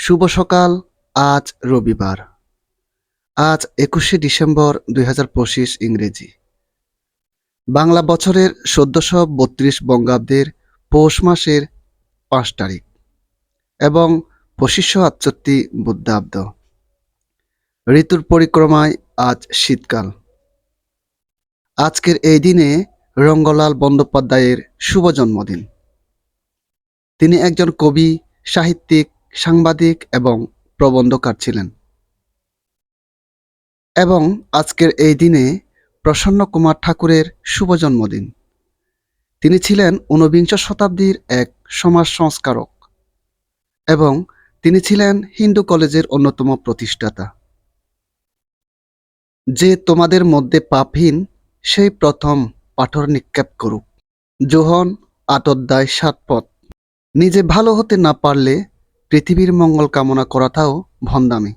শুভ সকাল। আজ রবিবার। আজ ২১শে ডিসেম্বর ২০২৫ ইংরেজি। বাংলা বছরের ১৪৩২ বঙ্গাব্দের পৌষ মাসের ৫ তারিখ এবং ২৫৬৮ বুদ্ধাব্দ। ঋতুর পরিক্রমায় আজ শীতকাল। আজকের এই দিনে রঙ্গলাল বন্দ্যোপাধ্যায়ের শুভ জন্মদিন। তিনি একজন কবি, সাহিত্যিক, সাংবাদিক এবং প্রবন্ধকার ছিলেন। এবং আজকের এই দিনে প্রসন্ন কুমার ঠাকুরের শুভ জন্মদিন। তিনি ছিলেন ঊনবিংশ শতাব্দীর এক সমাজ সংস্কারক এবং তিনি ছিলেন হিন্দু কলেজের অন্যতম প্রতিষ্ঠাতা। যে তোমাদের মধ্যে পাপহীন সেই প্রথম পাথর নিক্ষেপ করুক। যোহন ৮ অধ্যায় ৭ পদ। নিজে ভালো হতে না পারলে পৃথিবীর মঙ্গল কামনা করাটাও ভণ্ডামি।